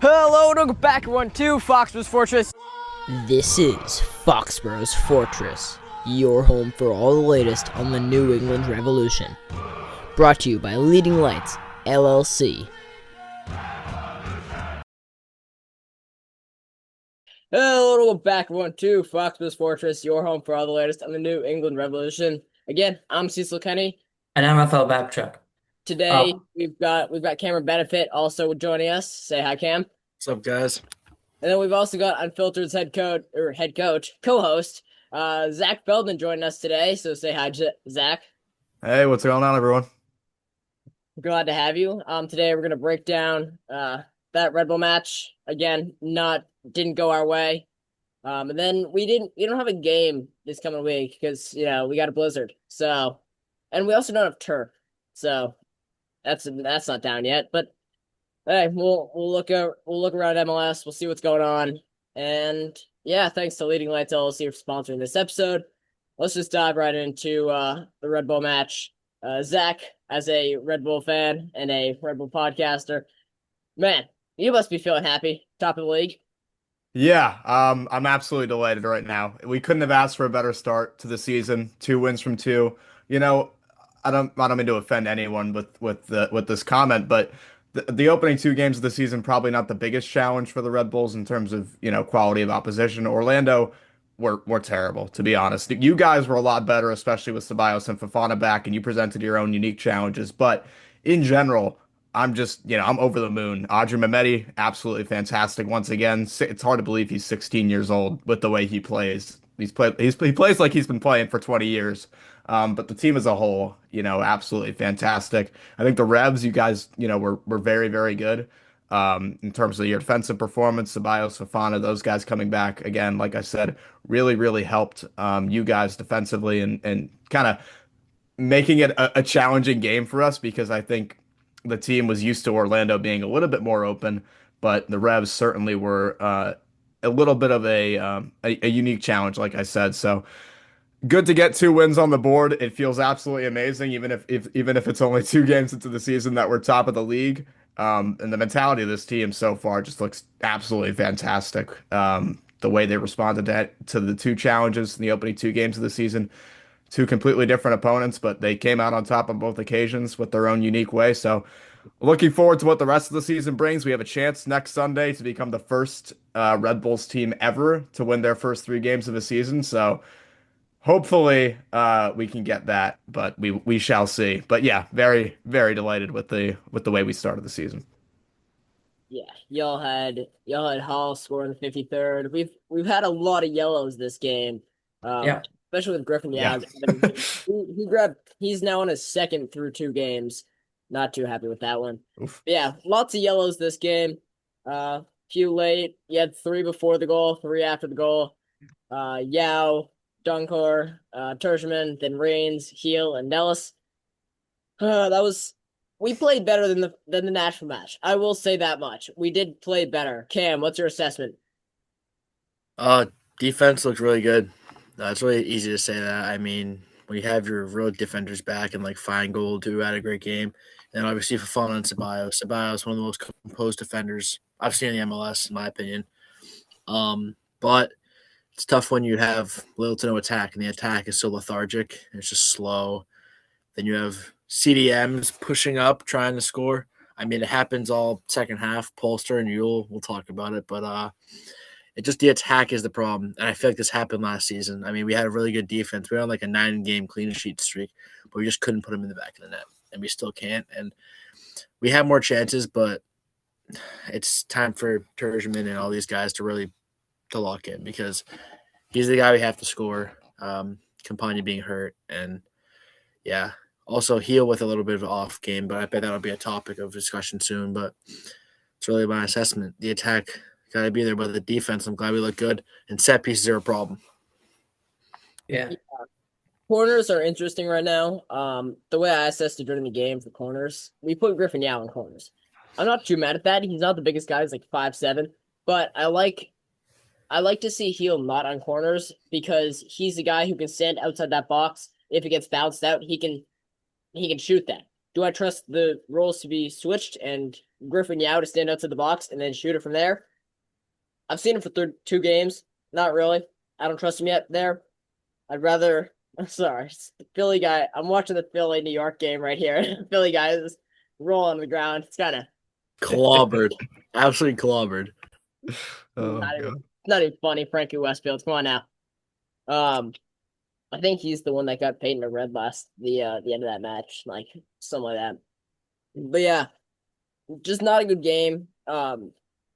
Hello, welcome back everyone to Foxboro's Fortress. This is Foxboro's Fortress, your home for all the latest on the New England Revolution. Brought to you by Leading Lights, LLC. Hello, welcome back everyone to Foxboro's Fortress, your home for all the latest on the New England Revolution. Again, I'm Cecil Kenny. And I'm Raphael. Today we've got Cameron Benefit also joining us. Say hi, Cam. What's up, guys? And then we've also got Unfiltered's head coach, co-host, Zach Feldman joining us today. So say hi, Zach. Hey, what's going on, everyone? Glad to have you. Today we're gonna break down that Red Bull match. Again, didn't go our way. And then we don't have a game this coming week because we got a blizzard. So, and we also don't have turf. So that's not down yet. But hey, we'll look around MLS. We'll see what's going on. And yeah, thanks to Leading Lights LLC for sponsoring this episode. Let's just dive right into the Red Bull match. Zach, as a Red Bull fan and a Red Bull podcaster, man, you must be feeling happy. Top of the league. Yeah, I'm absolutely delighted right now. We couldn't have asked for a better start to the season. 2 wins from 2. I don't mean to offend anyone with this comment, but the opening 2 games of the season probably not the biggest challenge for the Red Bulls in terms of quality of opposition. Orlando were terrible, to be honest. You guys were a lot better, especially with Ceballos and Fofana back, and you presented your own unique challenges. But in general, I'm over the moon. Adrian Mehmeti, absolutely fantastic once again. It's hard to believe he's 16 years old with the way he plays. He plays like he's been playing for 20 years. But the team as a whole, absolutely fantastic. I think the Revs, you guys, were very, very good. In terms of your defensive performance, Ceballos, Fofana, those guys coming back again, like I said, really, really helped you guys defensively and kind of making it a challenging game for us because I think the team was used to Orlando being a little bit more open, but the Revs certainly were a little bit of a unique challenge, like I said. So good to get 2 wins on the board. It feels absolutely amazing, even if it's only 2 games into the season that we're top of the league. And the mentality of this team so far just looks absolutely fantastic. The way they responded to the 2 challenges in the opening 2 games of the season. 2 completely different opponents, but they came out on top on both occasions with their own unique way. So looking forward to what the rest of the season brings. We have a chance next Sunday to become the first Red Bulls team ever to win their first 3 games of a season. So hopefully we can get that, but we shall see. But yeah, very, very delighted with the way we started the season. Yeah, y'all had Hall scoring the 53rd. We've had a lot of yellows this game. Yeah. Especially with Griffin Yeah. Yaz. He's now on his 2nd through 2 games. Not too happy with that one. Oof. Yeah, lots of yellows this game. Few late. You had 3 before the goal, 3 after the goal. Yao, Dunkor, Tershman, then Reigns, Heel, and Nellis. We played better than the national match. I will say that much. We did play better. Cam, what's your assessment? Defense looked really good. It's really easy to say that. I mean, when you have your real defenders back and like Feingold, who had a great game, and obviously Fofana and Ceballos. Ceballos, one of the most composed defenders I've seen in the MLS, in my opinion. But it's tough when you have little to no attack, and the attack is so lethargic. It's just slow. Then you have CDMs pushing up, trying to score. I mean, it happens all second half. Polster and Yule, we'll talk about it, but the attack is the problem, and I feel like this happened last season. I mean, we had a really good defense. We were on like a 9-game clean sheet streak, but we just couldn't put them in the back of the net, and we still can't. And we have more chances, but it's time for Tershman and all these guys to lock in because he's the guy we have to score. Campagna being hurt, and yeah, also Heel with a little bit of an off game, but I bet that'll be a topic of discussion soon. But it's really my assessment. The attack got to be there, but the defense, I'm glad we look good, and set pieces are a problem. Yeah. Corners are interesting right now. The way I assessed it during the game for corners, we put Griffin Yao in corners. I'm not too mad at that. He's not the biggest guy. He's like 5'7", but I like to see Heel not on corners because he's the guy who can stand outside that box. If it gets bounced out, he can shoot that. Do I trust the roles to be switched and Griffin Yao to stand outside the box and then shoot it from there. I've seen him for 2 games. Not really. I don't trust him yet there. I'd rather. I'm sorry, the Philly guy. I'm watching the Philly New York game right here. Philly guy is rolling on the ground. It's kind of Clobbered. Absolutely clobbered. Oh not even god. not even funny. Frankie Westfield. Come on now. Um, I think he's the one that got paid in the red last the end of that match, like something like that. But yeah, just not a good game.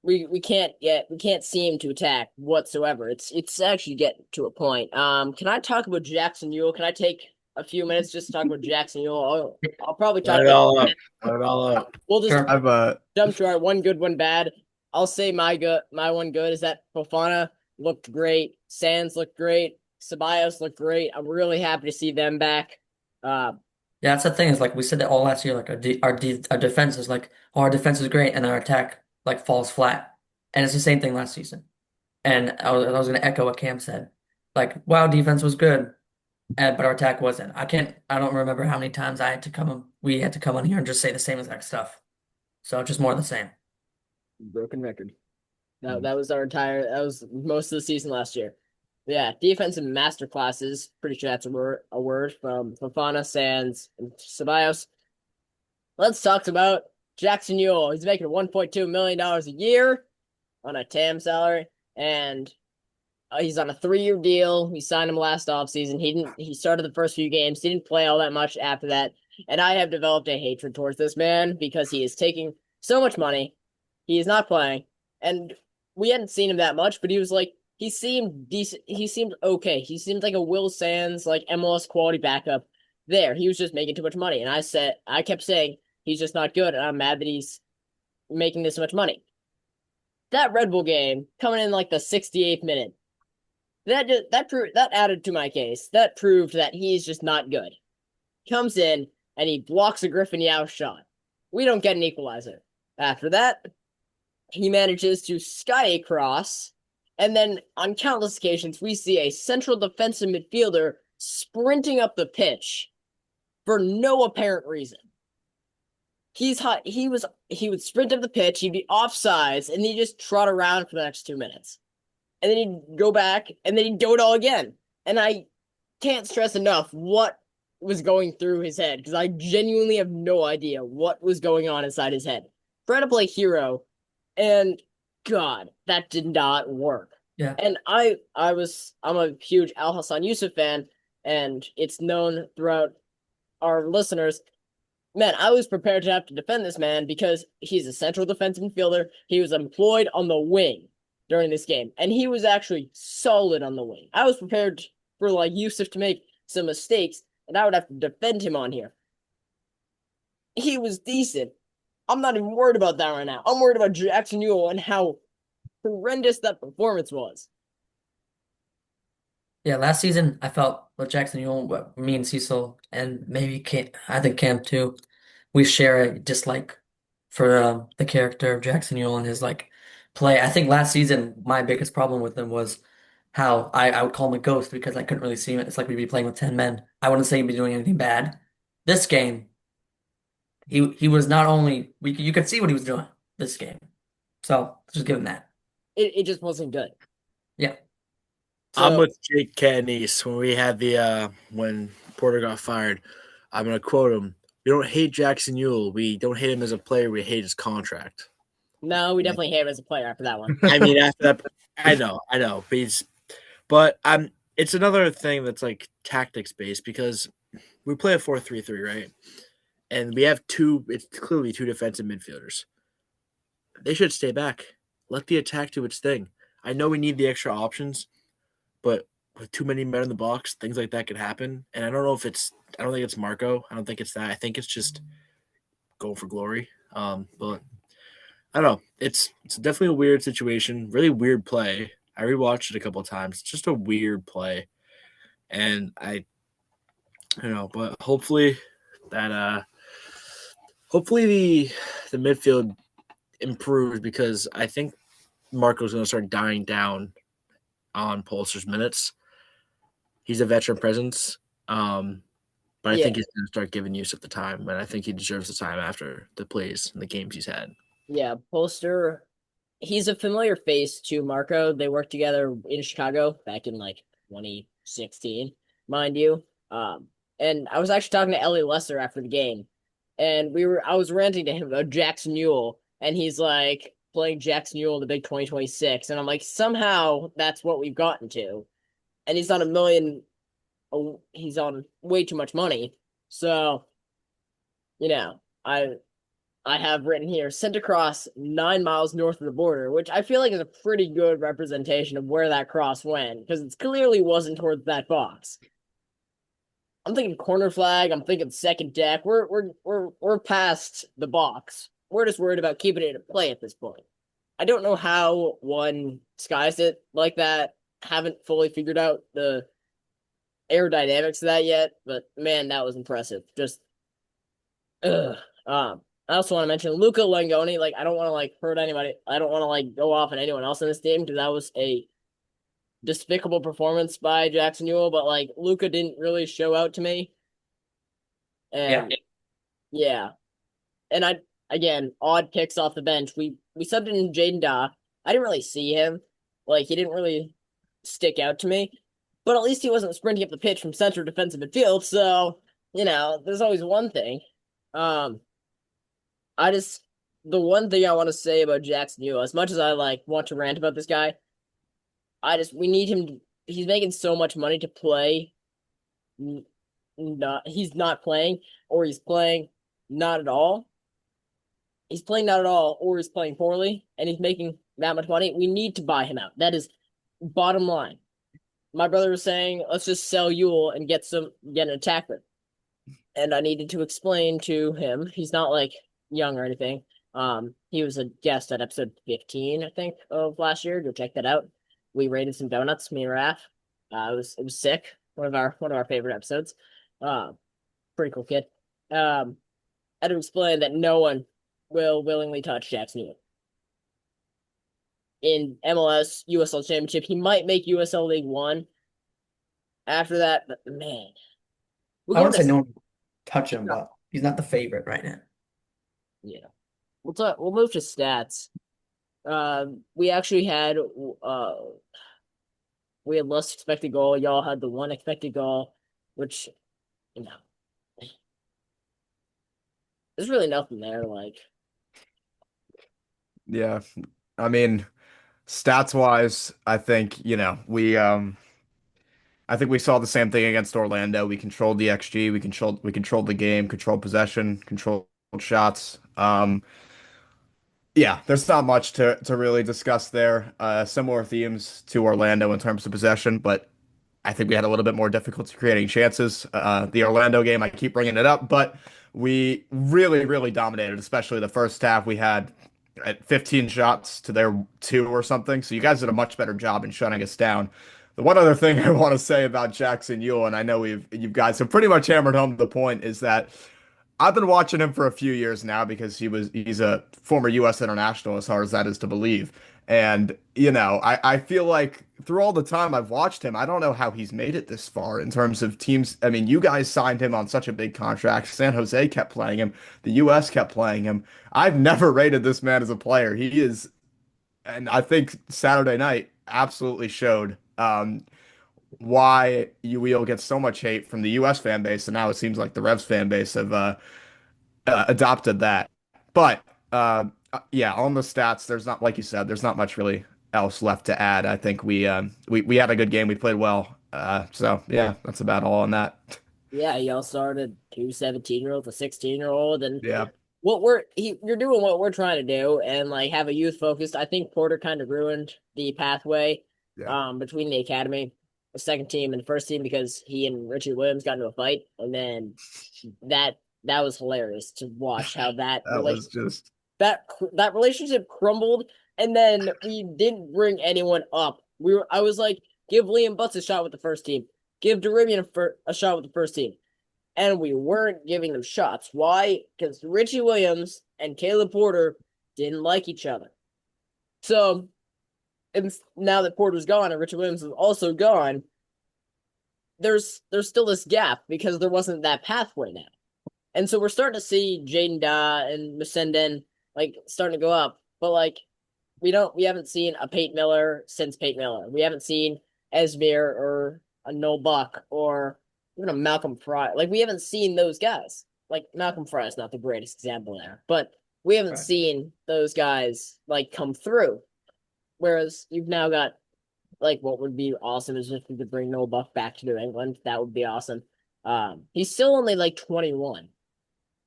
We can't seem to attack whatsoever. It's actually getting to a point. Can I talk about Jackson Ewell? Can I take a few minutes just to talk about Jackson Ewell? I'll probably Let talk it like all out. Let it all out. we'll just Sure. I've jump to our one good, one bad. I'll say my one good is that Fofana looked great, Sands looked great, Ceballos looked great. I'm really happy to see them back. Uh, Yeah, that's the thing is like we said that all last year. Like our defense is like our defense is great, and our attack like falls flat. And it's the same thing last season. And I was going to echo what Cam said. Like, wow, defense was good, but our attack wasn't. I don't remember how many times we had to come on here and just say the same exact stuff. So just more of the same. broken record. Hmm. That was most of the season last year. Yeah, defensive masterclasses. Pretty sure that's a word from Fofana, Sands, and Ceballos. Let's talk about Jackson Ewell. He's making $1.2 million a year on a TAM salary, and he's on a 3-year deal. We signed him last offseason. He started the first few games, didn't play all that much after that. And I have developed a hatred towards this man because he is taking so much money. He is not playing. And we hadn't seen him that much, but he seemed decent. He seemed okay. He seemed like a Will Sands, like MLS quality backup there. He was just making too much money. And I kept saying he's just not good. And I'm mad that he's making this much money. That Red Bull game coming in like the 68th minute. That added to my case. That proved that he's just not good. Comes in and he blocks a Griffin Yao shot. We don't get an equalizer. After that, he manages to sky a cross, and then on countless occasions we see a central defensive midfielder sprinting up the pitch for no apparent reason. He's hot. He would sprint up the pitch. He'd be offsides, and he'd just trot around for the next 2 minutes, and then he'd go back, and then he'd do it all again. And I can't stress enough what was going through his head because I genuinely have no idea what was going on inside his head. Trying to play hero, and God, that did not work. Yeah. And I'm a huge Al Hassan Yusuf fan, and it's known throughout our listeners. Man, I was prepared to have to defend this man because he's a central defensive midfielder. He was employed on the wing during this game, and he was actually solid on the wing. I was prepared for like Yusuf to make some mistakes, and I would have to defend him on here. He was decent. I'm not even worried about that right now. I'm worried about Jackson Ewell and how horrendous that performance was. Yeah, last season I felt with Jackson Ewell, me and Cecil, and maybe I think Cam too, we share a dislike for the character of Jackson Ewell and his like play. I think last season my biggest problem with him was how I would call him a ghost because I couldn't really see him. It's like we'd be playing with 10 men. I wouldn't say he'd be doing anything bad. This game, he was not only you could see what he was doing this game. So just give him that. It just wasn't good. Yeah. I'm So with Jake Canese when we had when Porter got fired. I'm gonna quote him. We don't hate Jackson Ewell. We don't hate him as a player. We hate his contract. no, we definitely hate him as a player after that one. I mean, after that, I know, but it's another thing that's like tactics based because we play a 4-3-3, right? And we have it's clearly two defensive midfielders. They should stay back. Let the attack do its thing. I know we need the extra options, but with too many men in the box, things like that could happen. And I don't think it's Marco. I don't think it's that. I think it's just going for glory. But I don't know. It's definitely a weird situation. Really weird play. I rewatched it a couple of times. It's just a weird play, and but that hopefully the midfield improves because I think Marco's going to start dying down on Polster's minutes. He's a veteran presence, but I Yeah, think he's going to start giving Yusuf the time, and I think he deserves the time after the plays and the games he's had. Yeah, Polster. He's a familiar face to Marco. They worked together in Chicago back in like 2016, mind you. And I was actually talking to Ellie Lesser after the game, and I was ranting to him about Jackson Newell, and he's like playing Jackson Newell in the Big 2026, and I'm like, somehow that's what we've gotten to, and he's on a million. He's on way too much money, so you know, I have written here sent across 9 miles north of the border, which I feel like is a pretty good representation of where that cross went, because it clearly wasn't towards that box. I'm thinking corner flag. I'm thinking second deck. We're past the box. We're just worried about keeping it in play at this point. I don't know how one skies it like that. Haven't fully figured out the aerodynamics of that yet, but man, that was impressive. Just ugh. I also want to mention Luca Langoni. Like, I don't want to like hurt anybody. I don't want to like go off on anyone else in this team because that was a despicable performance by Jackson Newell. But like, Luca didn't really show out to me, Yeah. and yeah, and I again odd picks off the bench. We subbed in Jaden Da. I didn't really see him. Like, he didn't really stick out to me, but at least he wasn't sprinting up the pitch from center defensive midfield. So there's always one thing. Um, I just the one thing I want to say about Jackson Yu, as much as I like want to rant about this guy, we need him. He's making so much money to play. Not he's not playing, or he's playing not at all. He's playing not at all, or he's playing poorly, and he's making that much money. We need to buy him out. That is bottom line. My brother was saying, let's just sell Yule and get an attacker. And I needed to explain to him. He's not like young or anything. He was a guest at episode 15, I think, of last year. Go check that out. We rated some donuts, me and Raph. It was sick. One of our favorite episodes. Uh, Pretty cool kid. I had to explain that no one will willingly touch Jackson Newell in MLS USL Championship. He might make USL League One after that, but man, we're I going wouldn't say to no one touch him, but he's not the favorite right now. yeah. We'll move to stats. We actually had we had less expected goal. Y'all had the one expected goal, which you know there's really nothing there. Like, Yeah. I mean, stats wise, I think, I think we saw the same thing against Orlando. We controlled the XG, we controlled the game, controlled possession, controlled shots. Yeah, there's not much to really discuss there. Similar themes to Orlando in terms of possession, but I think we had a little bit more difficulty creating chances. The Orlando game, I keep bringing it up, but we really, really dominated, especially the first half. We had 15 shots to their two or something. So you guys did a much better job in shutting us down. The one other thing I want to say about Jackson Yule, and I know you guys have pretty much hammered home the point, is that I've been watching him for a few years now because he's a former U.S. international, as hard as that is to believe. And, I feel like through all the time I've watched him, I don't know how he's made it this far in terms of teams. I mean, you guys signed him on such a big contract. San Jose kept playing him. The U.S. kept playing him. I've never rated this man as a player. He is, and I think Saturday night absolutely showed why UEL gets so much hate from the U.S. fan base, and now it seems like the Revs fan base have adopted that. But yeah, on the stats, there's not, like you said, there's not much really else left to add. I think we had a good game. We played well. So yeah, that's about all on that. yeah, y'all started two 17-year-olds, a 16-year-old, and Yeah, you're doing what we're trying to do, and like have a youth focused. I think Porter kind of ruined the pathway yeah. between the academy, the second team, and the first team because he and Richie Williams got into a fight, and then that that was hilarious to watch how That was just that relationship crumbled, and then we didn't bring anyone up. I was like, give Liam Butts a shot with the first team, give Derivian a shot with the first team, and we weren't giving them shots. Why? Because Richie Williams and Caleb Porter didn't like each other. So, and now that Porter's gone and Richie Williams is also gone, there's still this gap because there wasn't that pathway now. And so we're starting to see Jaden Da and Masenden like starting to go up. But like we haven't seen a Peyton Miller since Peyton Miller. We haven't seen Esmir or a Noel Buck or even a Malcolm Fry. Like we haven't seen those guys. Like Malcolm Fry is not the greatest example there, but we haven't Right. seen those guys like come through. Whereas you've now got like what would be awesome is if we could bring Noel Buck back to New England. That would be awesome. He's still only like 21.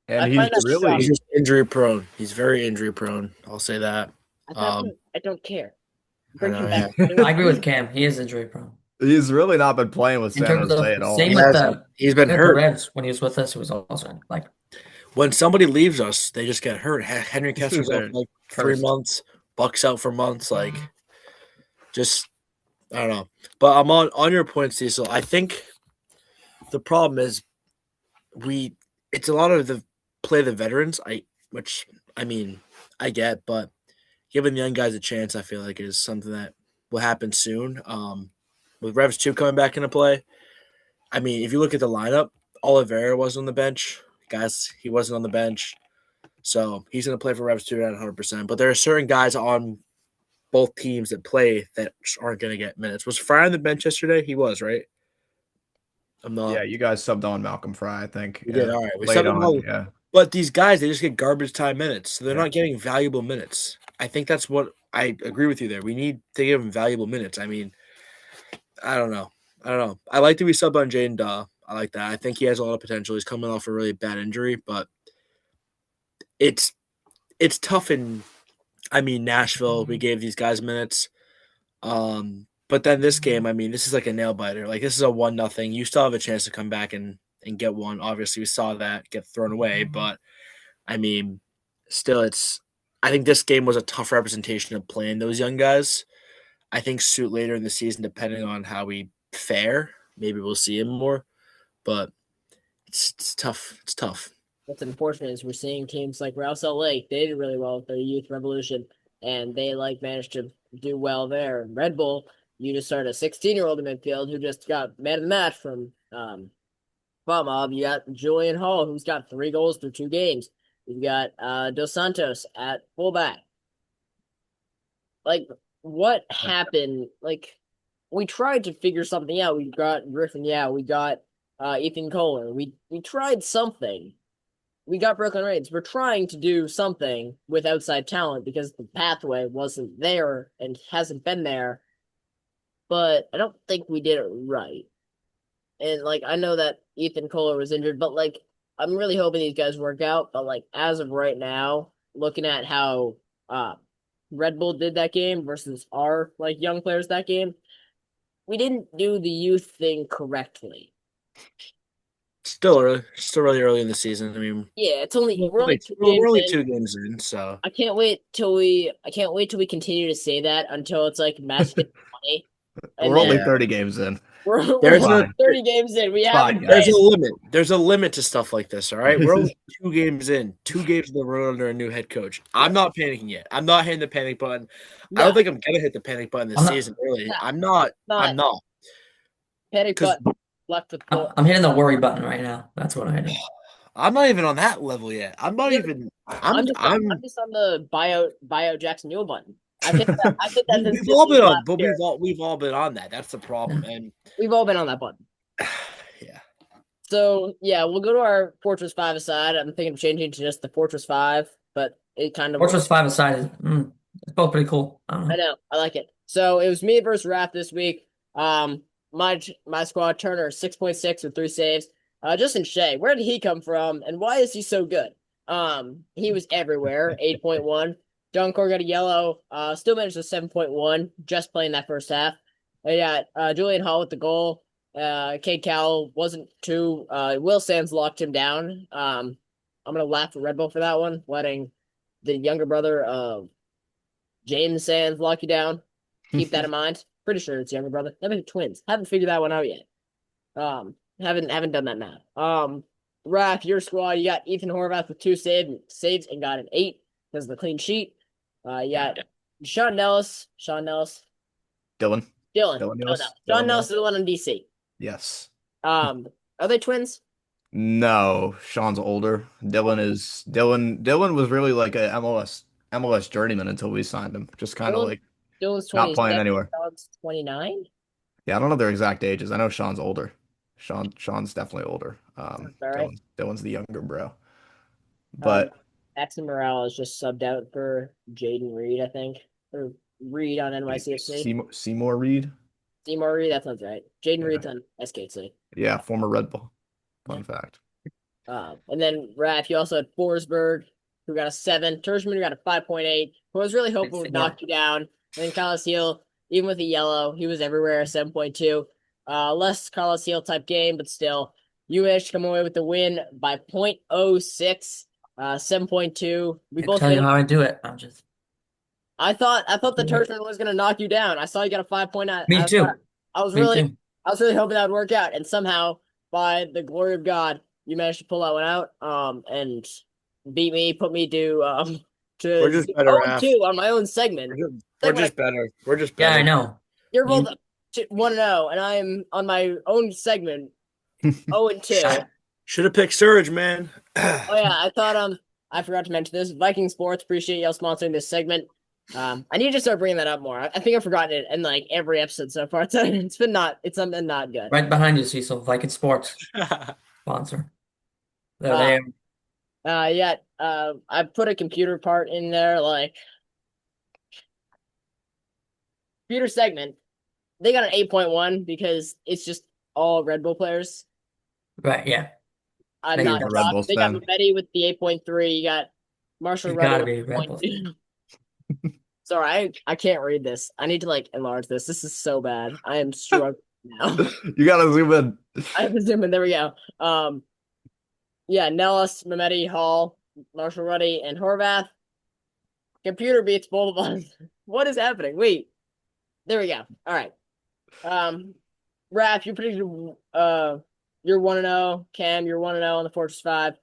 And I he's find that He's shocking. really just injury prone. He's very injury prone. I'll say that. At that Um, point, I don't care. I Bring know, him back yeah. to New I England. agree with Cam. He is injury prone. he's really not been playing with In San terms Jose at of all. same He with hasn't. He's been the hurt. Reds when he was with us, it was also like When somebody leaves us, they just get hurt. Henry Kessler's out They're for like 3 cursed. months. Buck's out for months. Like, just I don't know. But I'm on your point, Cecil. I think the problem is we. It's a lot of the play the veterans. Which I mean, I get, but giving the young guys a chance, I feel like is something that will happen soon. With Revs 2 coming back into play, I mean, if you look at the lineup, Oliveira was on the bench. Guys, he wasn't on the bench. So he's going to play for Revs 2 at 100%. But there are certain guys on both teams that play that aren't going to get minutes. Was Fry on the bench yesterday? He was, right? I'm not. Yeah, you guys subbed on Malcolm Fry, I think. We did. All right. We Late subbed him on, all. yeah. But these guys, they just get garbage time minutes. So they're Yeah. not getting valuable minutes. I think that's what I agree with you there. We need to give them valuable minutes. I mean, I don't know. I don't know. I like that we subbed on Jaden Daw. I like that. I think he has a lot of potential. He's coming off a really bad injury, but it's tough in I mean Nashville. We gave these guys minutes. But then this game, I mean, this is like a nail biter. Like this is a 1-0. You still have a chance to come back and get one. Obviously, we saw that get thrown away, but I mean, still it's I think this game was a tough representation of playing those young guys. I think suit later in the season, depending on how we fare, maybe we'll see him more. But it's tough. It's tough. What's unfortunate is we're seeing teams like Rouse Lake. They did really well with their youth revolution, and they like managed to do well there. And Red Bull, you just started a 16-year-old in midfield who just got man of the match from Mob. You got Julian Hall, who's got 3 goals through 2 games. You got Dos Santos at fullback. Like, what happened? Like, we tried to figure something out. We got Griffin, yeah. We got Ethan Kohler. We tried something. We got Brooklyn Raids. We're trying to do something with outside talent because the pathway wasn't there and hasn't been there. But I don't think we did it right. And like I know that Ethan Kohler was injured, but like I'm really hoping these guys work out. But like as of right now, looking at how Red Bull did that game versus our like young players that game, we didn't do the youth thing correctly. Still early. Still really early in the season. I mean, Yeah, it's only we're we're only only, 2 games we're only in. 2 games in, so I can't wait till we continue to say that until it's like match day 20. And We're only then yeah. 30 games in. we're There's It's a fine. 30 games in. We It's fine, haven't there's guys. a played. limit. There's a limit to stuff like this. All right, we're only 2 games in. 2 games in the road under a new head coach. I'm not panicking yet. I'm not hitting the panic button. I don't No, think I'm gonna hit the panic button this I'm not season. Early. no, I'm not. I'm not not panic because button left with full. I'm hitting the worry button right now. That's what I'm hitting. I'm not even on that level yet. I'm not Yeah, even. I'm just on the buyout Jackson Newell button. I've hit that. I've hit that since We've all Disney's been on, last but year. we've all been on that. That's the problem. And We've all been on that button. yeah, So yeah, we'll go to our Fortress 5 aside. I'm thinking of changing to just the Fortress 5, but it kind of Fortress 5 aside is it's both pretty cool. I don't I know. know. I like it. So it was me versus Raph this week. My squad Turner 6.6 with 3 saves. Justin Shea, where did he come from, and why is he so good? He was everywhere. 8.1. Dunkor got a yellow. Still managed a 7.1. Just playing that first half. I got Julian Hall with the goal. Cade Cowell wasn't too. Will Sands locked him down. I'm gonna laugh at Red Bull for that one, letting the younger brother of James Sands lock you down. Keep that in mind. Pretty sure it's younger brother. Maybe twins. Haven't figured that one out yet. Haven't done that math. Raph, your squad, you got Ethan Horvath with 2 saves and got an 8 because of the clean sheet. You got Sean Nellis, Dylan. Dylan. Dylan No, no. Neals. Sean Dylan Nellis Neals. is the one on DC. Yes. Are they twins? No, Sean's older. Dylan was really like a MLS MLS journeyman until we signed him. Just kind of Dylan, like Dylan's not playing 27, anywhere. Sean's 29. Yeah, I don't know their exact ages. I know Sean's older. Sean's definitely older. Sounds all right. Dylan's the younger bro. Um, But Axel Morales just subbed out for Jaden Reed, I think, or Reed on NYCFC. Seymour Reed, Seymour Reed, that sounds right. Jaden yeah, Reed's on SKC. yeah, former Red Bull. Yeah. Fun fact. And then Raph, you also had Forsberg, who got a 7. Tershman, who got a 5.8, who I was really hoping would Yeah. knock you down. And then Carlos Heel, even with the yellow, he was everywhere, a 7.2. Less Carlos Heel type game, but still, you managed to come away with the win by 0.06, 7.2. We I both tell you finished. how I do it. I'm just I thought the Tershman was gonna knock you down. I saw you got a 5.9. me too. I was Me really too. I was really hoping that would work out, and somehow, by the glory of God, you managed to pull that one out. And beat me, put me We're to just better, 0-2 Raf. on my own segment. We're Segment just better. We're just Yeah, I better. know. you're both You 1-0, and I am on my own segment 0-2. Should have picked Surge, man. Oh yeah, I thought I forgot to mention this. Viking Sports, appreciate y'all sponsoring this segment. I need to start bringing that up more. I think I've forgotten it in like every episode so far. It's something not good. right behind you, Cecil. Viking Sports sponsor. There Uh, they are. yeah. I put a computer part in there, like computer segment. They got an 8.1 because it's just all Red Bull players. Right, yeah. I'm Makes not Being a sense. Red shocked. Bulls They got fan. Mehmeti with the 8.3. You got Marshall He's Ruddy got to with be Red Bulls. 8.2. Sorry, I can't read this. I need to like enlarge this. This is so bad. I am struggling now. You gotta zoom in. I have to zoom in. There we go. Yeah, Nellis, Mehmeti, Hall, Marshall Ruddy, and Horvath. Computer beats both of us. What is happening? Wait. There we go. All right. Raph, you predicted you're 1-0. Cam, you're 1-0 on the Fortress 5.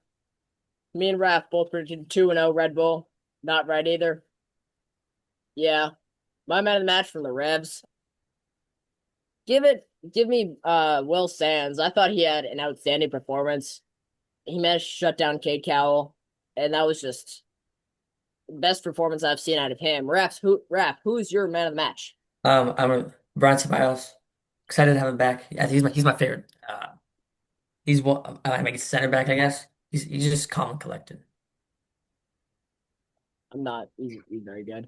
Me and Raph both predicted 2-0 Red Bull. Not right either. Yeah. My man of the match from the Revs. Give me Will Sands. I thought he had an outstanding performance. He managed to shut down Cade Cowell, and that was just the best performance I've seen out of him. Raph, who's your man of the match? I'm a Brian Ceballos. Excited to have him back. I think he's my favorite. He's one. I make center back, I guess. He's just calm and collected. I'm not. He's very good.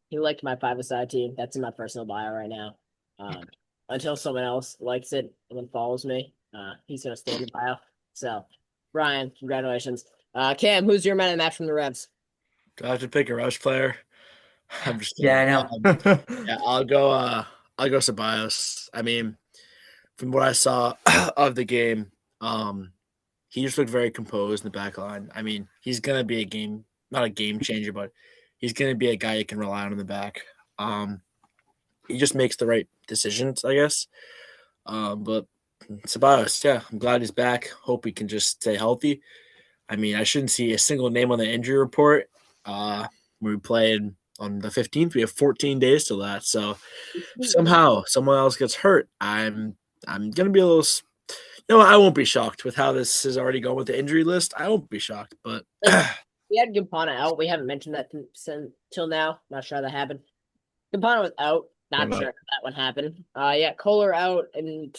He liked my 5-a-side team. That's in my personal bio right now. Um, until someone else likes it and then follows me, he's gonna stay in the bio. So, Brian, congratulations. Cam, who's your man of the match from the Revs? Do I have to pick a rush player? I'm just Yeah, I kidding. know. Yeah, I'll go Ceballos. I mean, from what I saw of the game, he just looked very composed in the back line. I mean, he's gonna be not a game changer, but he's gonna be a guy you can rely on in the back. Um, he just makes the right decisions, I guess. But Ceballos, yeah, I'm glad he's back. Hope he can just stay healthy. I mean, I shouldn't see a single name on the injury report. We play on the 15th. We have 14 days till that. So if somehow someone else gets hurt, I'm gonna be a little. I won't be shocked with how this is already going with the injury list. I won't be shocked, but We had Campana out. We haven't mentioned that till now. Not sure how that happened. Campana was out. Not sure how that one happened. Yeah, Kohler out, and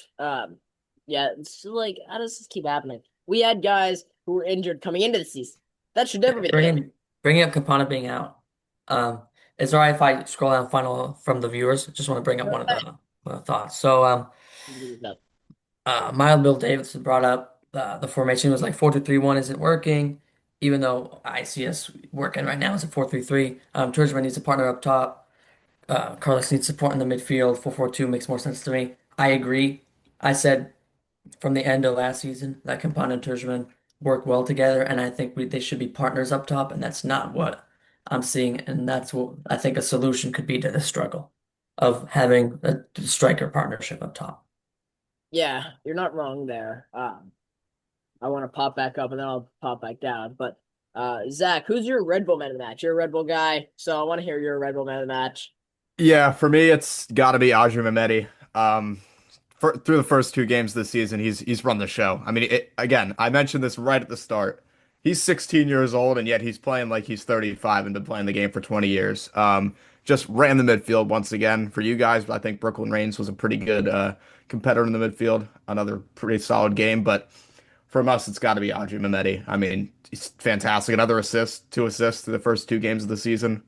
yeah, it's like how does this keep happening? We had guys who were injured coming into the season. That should never be the case. Bringing up Campana being out. It's all right if I scroll down final from the viewers. Just want to bring up one of the thoughts. So, Mild Bill Davidson brought up the formation was like 4-2-3-1 isn't working, even though I see us working right now is a 4-3-3. Turgeman needs a partner up top. Carlos needs support in the midfield. 4-4-2 makes more sense to me. I agree. I said from the end of last season that Campana and Turgeman work well together, and I think they should be partners up top, and that's not what I'm seeing, and that's what I think a solution could be to the struggle of having a striker partnership up top. Yeah, you're not wrong there. I want to pop back up and then I'll pop back down. But Zach, who's your Red Bull man of the match? You're a Red Bull guy, so I want to hear your Red Bull man of the match. Yeah, for me, it's got to be Audrey Mehmeti. Through the first two games this season, he's run the show. I mean, again, I mentioned this right at the start. he's 16 years old, and yet he's playing like he's 35 and been playing the game for 20 years. Just ran the midfield once again for you guys. But I think Brooklyn Reigns was a pretty good competitor in the midfield. Another pretty solid game, but from us, it's got to be Audrey Mehmeti. I mean, he's fantastic. Another assist, two assists to the first two games of the season.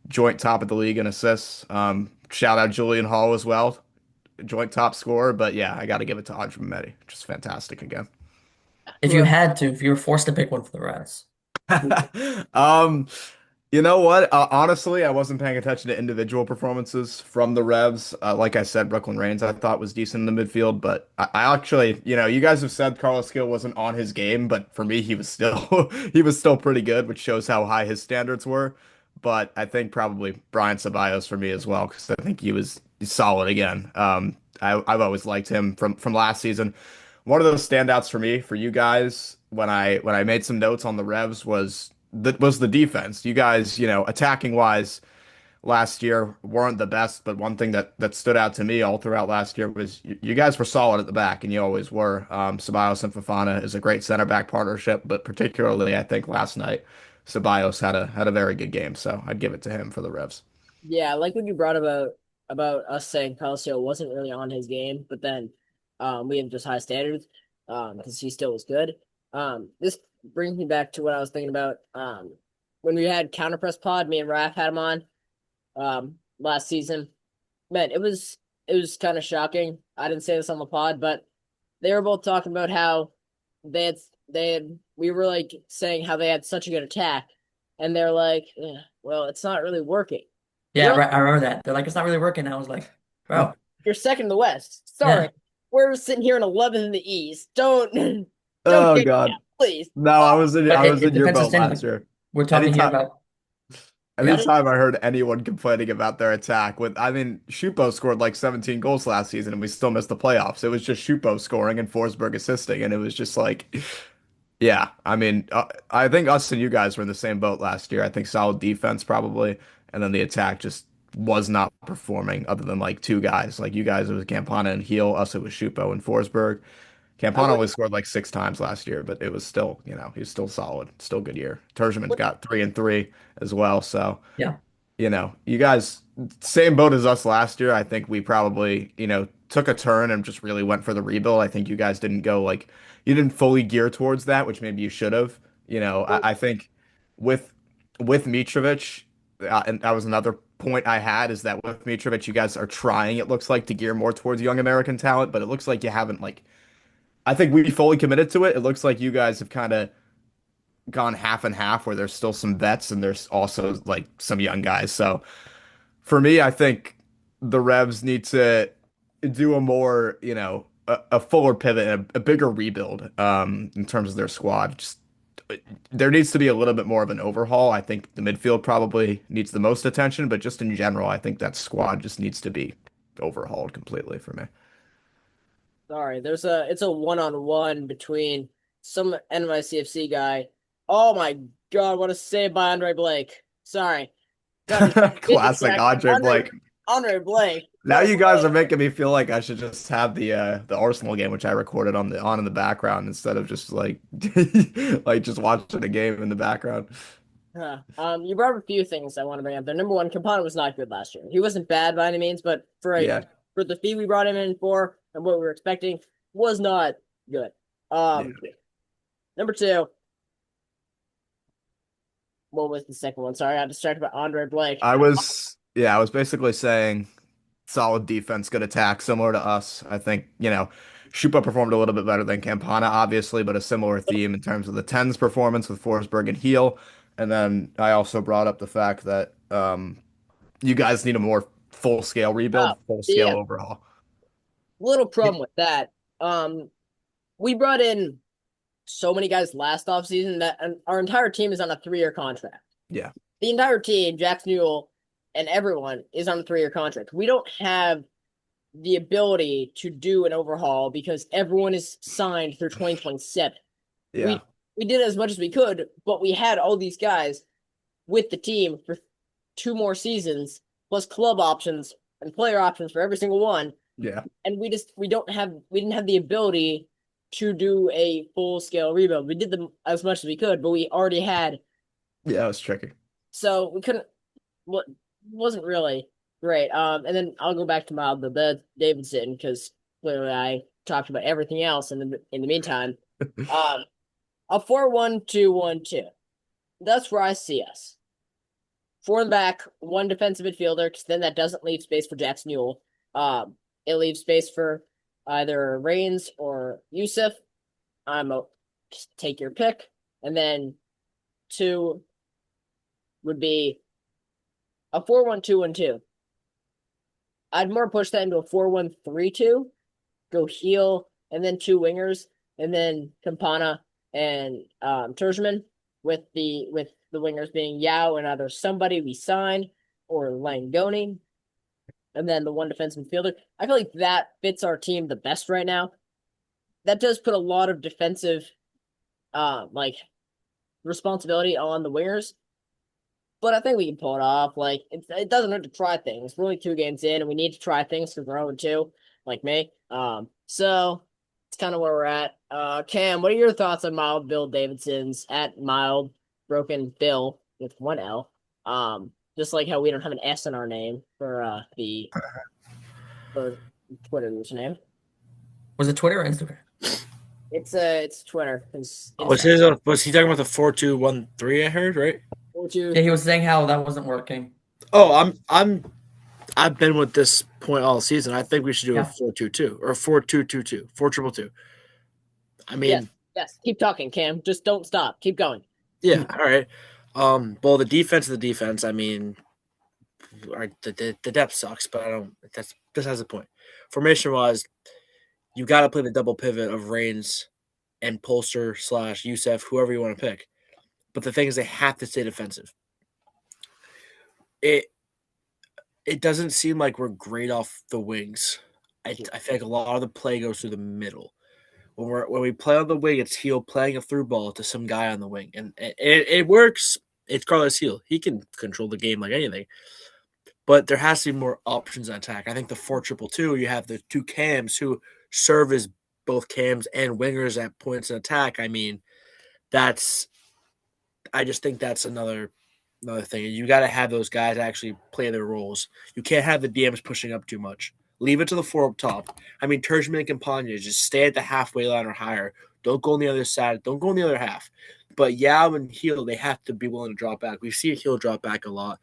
Joint top of the league in assists. Shout out Julian Hall as well, joint top scorer. But yeah, I got to give it to Audrey Mehmeti. Just fantastic again. If you had to, if you were forced to pick one for the Reds. Um, you know what? Honestly, I wasn't paying attention to individual performances from the Revs. Like I said, Brooklyn Reigns I thought was decent in the midfield, but I actually, you guys have said Carlos Gil wasn't on his game, but for me, he was still he was still pretty good, which shows how high his standards were. But I think probably Brian Ceballos for me as well, because I think he was solid again. I've always liked him from last season. One of those standouts for me, for you guys, when I made some notes on the Revs was the defense. You guys, attacking wise, last year weren't the best, but one thing that stood out to me all throughout last year was you guys were solid at the back, and you always were. Ceballos and Fofana is a great center back partnership, but particularly I think last night Ceballos had a very good game, so I'd give it to him for the Revs. Yeah, I like what you brought about us saying Palacio wasn't really on his game, but then we have just high standards because he still was good. This brings me back to what I was thinking about when we had Counterpress Pod. Me and Raph had him on last season. Man, it was kind of shocking. I didn't say this on the pod, but they were both talking about how they had we were like saying how they had such a good attack, and they're like, yeah, well, it's not really working. Yeah, You're I remember that. They're like, it's not really working. I was like, bro, you're second in the West. Sorry, yeah. we're sitting here in 11th in the East. Don't don't Oh take me God. out, please. No, I Oh, was in But I was it in your depends on boat standing. last Like, year. we're talking here Anytime about, yeah, Anytime I heard anyone complaining about their attack I mean, Shupo scored like 17 goals last season and we still missed the playoffs. It was just Shupo scoring and Forsberg assisting, and it was just like, yeah. I mean, I think us and you guys were in the same boat last year. I think solid defense probably, and then the attack just was not performing other than like two guys. Like you guys, it was Campana and Heel. Us, it was Shupo and Forsberg. I Campana would only scored like six times last year, but it was still, he was still solid, still good year. Terjemann's got 3-3 as well, so yeah. you guys, same boat as us last year. I think we probably, took a turn and just really went for the rebuild. I think you guys didn't go like, you didn't fully gear towards that, which maybe you should have. I think with Mitrovic, and that was another point I had is that with Mitrovic, you guys are trying, it looks like, to gear more towards young American talent, but it looks like you haven't like. I think we fully committed to it. It looks like you guys have kind of gone half and half, where there's still some vets and there's also like some young guys. So for me, I think the Revs need to do a more, a fuller pivot and a bigger rebuild in terms of their squad. Just there needs to be a little bit more of an overhaul. I think the midfield probably needs the most attention, but just in general, I think that squad just needs to be overhauled completely for me. sorry. It's a one-on-one between some NYCFC guy. Oh my God, what a save by Andre Blake. Sorry, got get Classic distracted. Andre Blake. Andre Blake. Now What a you guys are play. making me feel like I should just have the Arsenal game, which I recorded on in the background, instead of just like like just watching a game in the background. You brought up a few things I want to bring up there. Number one, Campana was not good last year. He wasn't bad by any means, but Yeah, for the fee we brought him in for and what we were expecting, was not good. yeah. Number two, what was the second one? Sorry, I got distracted by Andre Blake. I was basically saying solid defense, good attack, similar to us. I think, Schupa performed a little bit better than Campana, obviously, but a similar theme in terms of the tens performance with Forsberg and Heel. And then I also brought up the fact that you guys need a more full scale Oh, rebuild, full scale yeah, overhaul. little problem with that. We brought in so many guys last offseason that our entire team is on a 3-year contract. Yeah, The entire team, Jack Newell and everyone, is on a 3-year contract. We don't have the ability to do an overhaul because everyone is signed through 2027. yeah, We did as much as we could, but we had all these guys with the team for 2 more seasons, plus club options and player options for every single one. yeah. And we didn't have the ability to do a full scale rebuild. We did them as much as we could, but we already had, Yeah, it was tricky. so we couldn't. What wasn't really great. And then I'll go back to the Davidson because clearly I talked about everything else in the meantime. Um, a 4-1-2-1-2. That's where I see us. Four in the back, one defensive midfielder, because then that doesn't leave space for Jackson Newell. It leaves space for either Reigns or Yusuf. Just take your pick, and then two would be a 4-1-2-1-2. I'd more push that into a 4-1-3-2. Go heel, and then two wingers, and then Campana and Terjman with the wingers being Yao and either somebody we sign or Langoni, and then the one defensive midfielder. I feel like that fits our team the best right now. That does put a lot of defensive like responsibility on the wingers, but I think we can pull it off. Like it doesn't hurt to try things. We're only 2 games in, and we need to try things because we're 0-2, like me. So it's kind of where we're at. Cam, what are your thoughts on Mild Bill Davidson's at Mild Broken Bill with one L? Just like how we don't have an S in our name for the for Twitter username. Was it Twitter or Instagram? It's Twitter. It's Was Instagram. his was he talking about the 4-2-1-3? I heard right. Yeah, he was saying how that wasn't working. Oh, I've been with this point all season. I think we should do a Yeah. 4-2-2 or 4-2-2-2, 4-2-2. I Yes, mean, yes. Keep talking, Cam. Just don't stop. Keep going. yeah, all right. Well, the defense is the defense. I mean, the depth sucks, but I don't. That's has a point. Formation wise, you got to play the double pivot of Reigns and Polster / Youssef, whoever you want to pick. But the thing is, they have to stay defensive. It it doesn't seem like we're great off the wings. I feel like a lot of the play goes through the middle. When we play on the wing, it's Heel playing a through ball to some guy on the wing, and it works. It's Carlos Heel. He can control the game like anything, but there has to be more options in attack. I think the 4-2-2, you have the two cams who serve as both cams and wingers at points in attack. I mean, that's I just think that's another thing. You got to have those guys actually play their roles. You can't have the DMs pushing up too much. Leave it to the four up top. I mean, Terjman and Campagna just stay at the halfway line or higher. Don't go on the other side. Don't go on the other half. But Yao and Heel, they have to be willing to drop back. We've seen Heel drop back a lot.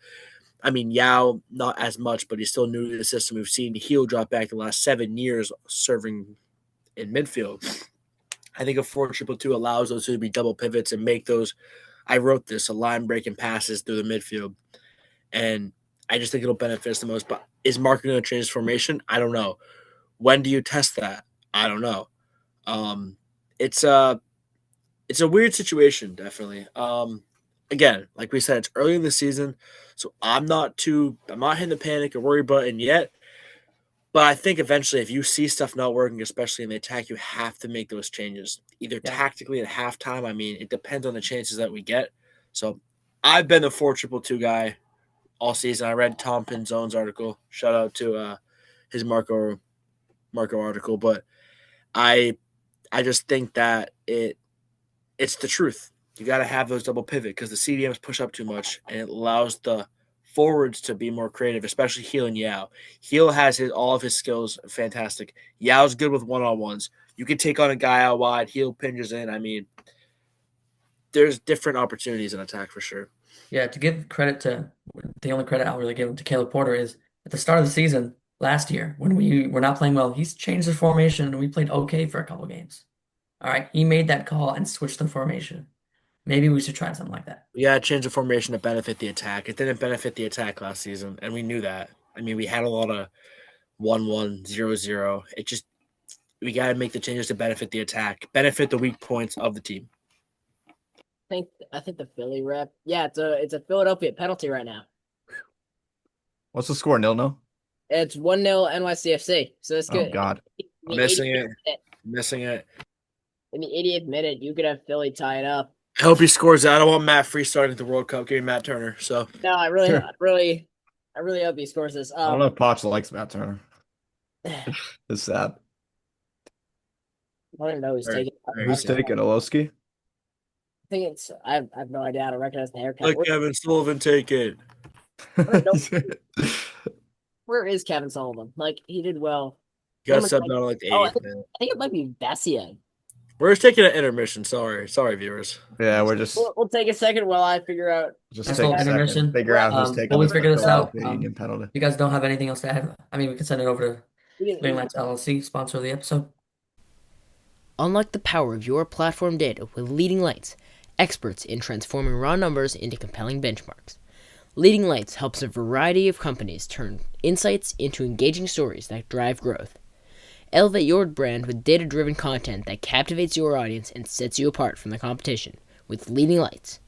I mean, Yao, not as much, but he's still new to the system. We've seen Heel drop back the last 7 years serving in midfield. I think a 4-2-2 allows those to be double pivots and make those. I wrote this a line breaking passes through the midfield, and I just think it'll benefit us the most. But is Marco going to change his formation? I don't know. When do you test that? I don't know. Um, it's a weird situation, definitely. Again, like we said, it's early in the season, so I'm not hitting the panic or worry button yet. But I think eventually, if you see stuff not working, especially in the attack, you have to make those changes, either Yeah. tactically at halftime. I mean, it depends on the chances that we get. So I've been the 4-2-2 guy all season. I read Tom Pinzone's article. Shout out to his Marco article, but I I just think that it's the truth. You got to have those double pivot because the CDMs push up too much, and it allows the forwards to be more creative, especially Heel and Yao. Heel has all of his skills fantastic. Yao's good with one-on-ones. You can take on a guy out wide. Heel pinches in. I mean, there's different opportunities in attack for sure. Yeah, to give credit to the only credit I'll really give to Caleb Porter is at the start of the season last year when we were not playing well, he's changed his formation and we played okay for a couple games. All right, he made that call and switched the formation. Maybe we should try something like that. We got to change the formation to benefit the attack. It didn't benefit the attack last season, and we knew that. I mean, we had a lot of 1-1, 0-0. It just we got to make the changes to benefit the attack, benefit the weak points of the team. I think the Philly rep. Yeah, it's a Philadelphia penalty right now. What's the score? 0-0? It's 1-0 NYCFC. So it's Oh good. God. In the Missing 80th it. minute- Missing it. In the 80th minute, you could have Philly tie it up. I hope he scores that. I don't want Matt Free starting at the World Cup. Give me Matt Turner. So No, I really hope he scores this. I don't know if Potts likes Matt Turner. It's sad. I don't even know who's taking. Who's taking Oloski? I think it's. I have no idea. I don't recognize the haircut. Let Kevin Sullivan take it. I don't know. Where is Kevin Sullivan? Like he did well. Got Someone subbed like, out like the oh, eighth man. I think it might be Bessier. We're just taking an intermission. Sorry, viewers. Yeah, we're We'll take a second while I figure out. just Nice take little a second, intermission. figure out who's While taking we the figure this out, Philadelphia Union penalty. you guys don't have anything else to add? I mean, we can send it over to We can, Leading Lights LLC, sponsor of the episode. Unlock the power of your platform data with Leading Lights, experts in transforming raw numbers into compelling benchmarks. Leading Lights helps a variety of companies turn insights into engaging stories that drive growth. Elevate your brand with data-driven content that captivates your audience and sets you apart from the competition with Leading Lights.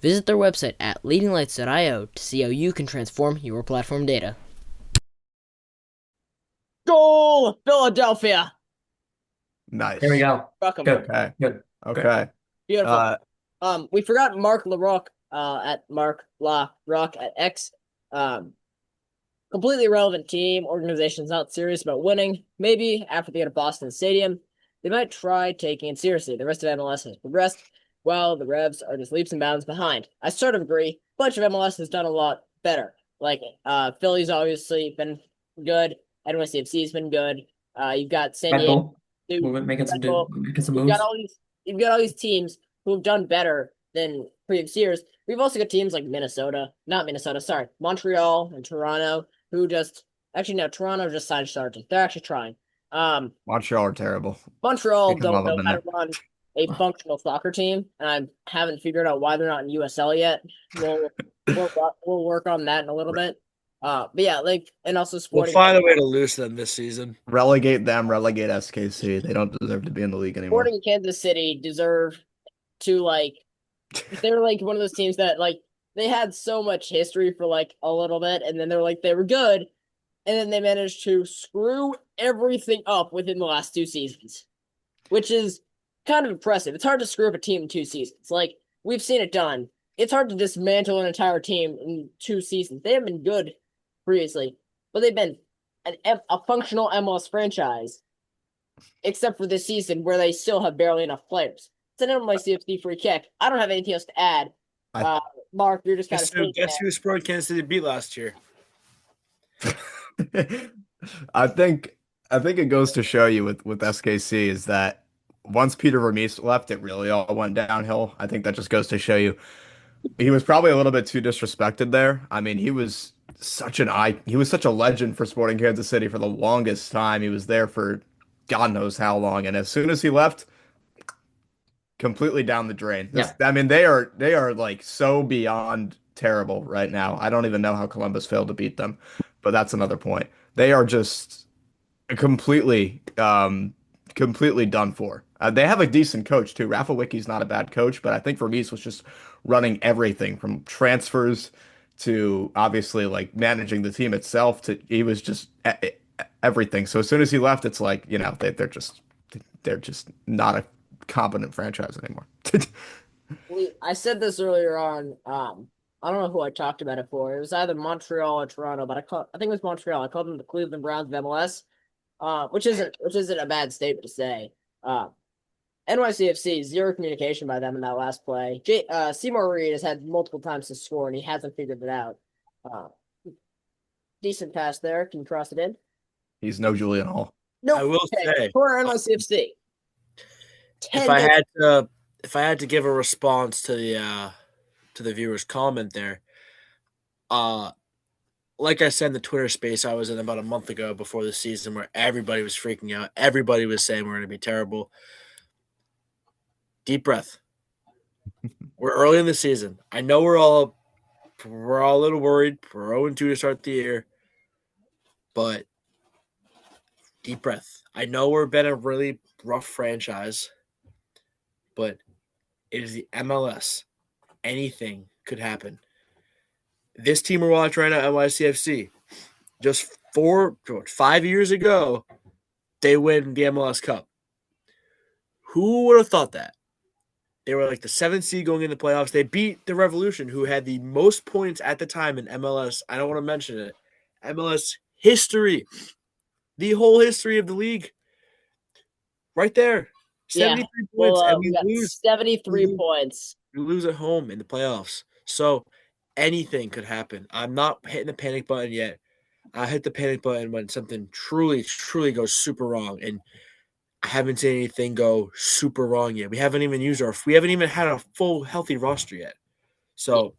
Visit their website at leadinglights.io to see how you can transform your platform data. goal, Philadelphia. Nice. There we go. Welcome. Good. Okay. Good. Okay. Beautiful. We forgot Mark LaRock at Mark LaRock at X. Completely irrelevant team. Organization's not serious about winning. Maybe after they get to Boston Stadium, they might try taking it seriously. The rest of MLS has progressed, while the Revs are just leaps and bounds behind. I sort of agree. Bunch of MLS has done a lot better. Like Philly's obviously been good. NYCFC's been good. You've got San Red Diego. Bull. We're making some You've got moves. all these. You've got all these teams who have done better than previous years. We've also got teams like Montreal and Toronto, who just actually no, Toronto just signed Sargent. They're actually trying. Montreal are terrible. Montreal Pick 'em don't up a know how to minute. run a functional soccer team, and I haven't figured out why they're not in USL yet. We'll work on that in a little bit. But yeah, like and also We'll Sporting find a way to lose them this season. Relegate them, relegate SKC. They don't deserve to be in the league anymore. Sporting Kansas City deserve to like they're like one of those teams that like they had so much history for like a little bit, and then they're like they were good, and then they managed to screw everything up within the last 2 seasons, which is kind of impressive. It's hard to screw up a team in 2 seasons. Like we've seen it done. It's hard to dismantle an entire team in 2 seasons. They have been good previously, but they've been a functional MLS franchise, except for this season where they still have barely enough players. It's an NYCFC free kick. I don't have anything else to add. I- Mark, you're just kind of speaking Guess who Sport Kansas City beat last year? I think it goes to show you with SKC is that once Peter Vermees left, it really all went downhill. I think that just goes to show you he was probably a little bit too disrespected there. I mean, he was such a legend for Sporting Kansas City for the longest time. He was there for God knows how long, and as soon as he left, completely down the drain. Yeah. I mean, they are like so beyond terrible right now. I don't even know how Columbus failed to beat them, but that's another point. They are just completely completely done for. They have a decent coach too. Rafa Wiki's not a bad coach, but I think Vermees was just running everything from transfers to obviously like managing the team itself to he was just everything. So as soon as he left, it's like, they're just not a competent franchise anymore. I said this earlier on. I don't know who I talked about it for. It was either Montreal or Toronto, but I think it was Montreal. I called them the Cleveland Browns of MLS, which isn't a bad statement to say. NYCFC, zero communication by them in that last play. Seymour Reed has had multiple times to score, and he hasn't figured it out. Uh, Decent pass there. Can you cross it in? He's no Julian Hall. No. I will say, for NYCFC. If I had to give a response to the viewer's comment there, like I said in the Twitter space I was in about a month ago before the season, where everybody was freaking out, everybody was saying we're going to be terrible. Deep breath. We're early in the season. I know we're all a little worried. We're 0-2 to start the year, but deep breath. I know we've been a really rough franchise, but it is the MLS. Anything could happen. This team we're watching right now, NYCFC, just 5 years ago, they win the MLS Cup. Who would have thought that? They were like the 7th seed going in the playoffs. They beat the Revolution, who had the most points at the time in MLS. I don't want to mention it. MLS history. The whole history of the league. Right there. Yeah. 73 Well, points, and we we got lose. We 73 lose, points. we lose at home in the playoffs. So anything could happen. I'm not hitting the panic button yet. I hit the panic button when something truly, truly goes super wrong. And I haven't seen anything go super wrong yet. We haven't even had a full healthy roster yet. Yeah, So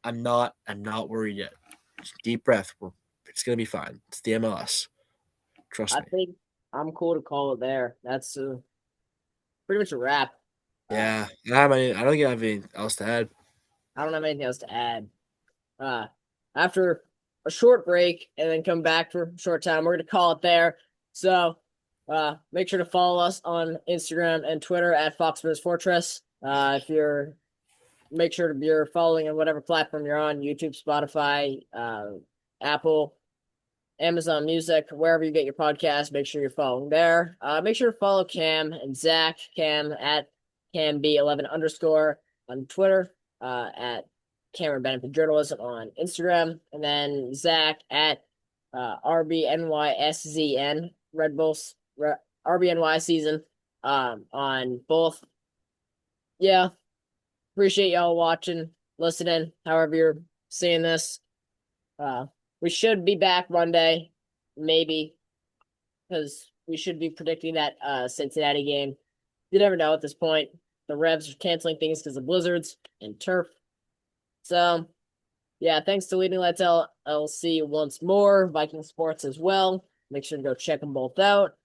I'm not worried yet. Just deep breath. It's gonna be fine. It's the MLS. Trust I me. think I'm cool to call it there. That's pretty much a wrap. Uh, Yeah. I don't think I have anything else to add. I don't have anything else to add. Uh, After a short break and then come back for a short time, we're gonna call it there. So, make sure to follow us on Instagram and Twitter at Foxboro's Fortress. If you're make sure to you're following on whatever platform you're on, YouTube, Spotify, Apple, Amazon Music, wherever you get your podcast, make sure you're following there. Make sure to follow Cam and Zach, Cam at CamB11 underscore on Twitter, at Cameron Benefit Journalism on Instagram, and then Zach at RBNYSZN, Red Bulls, RBNY season, on both. Yeah, appreciate y'all watching, listening, however you're seeing this. Uh, we should be back Monday, maybe, because we should be predicting that Cincinnati game. You never know at this point. The Revs are canceling things because of blizzards and turf. So, yeah, thanks to Leading Lights LLC once more, Viking Sports as well. Make sure to go check them both out.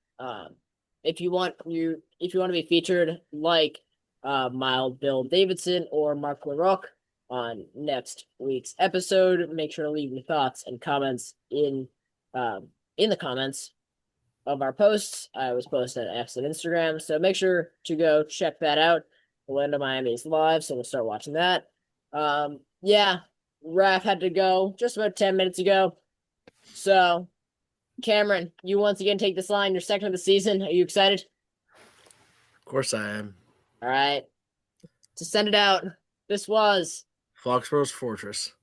If you want to be featured like Mild Bill Davidson or Mark LaRoque on next week's episode, make sure to leave your thoughts and comments in the comments of our posts. I was posted on X and Instagram, so make sure to go check that out. Orlando Miami is live, so we'll start watching that. Yeah, Raph had to go just about 10 minutes ago. So, Cameron, you once again take this line, your second of the season. Are you excited? Of course I am. All right. To send it out, this was Foxborough's Fortress.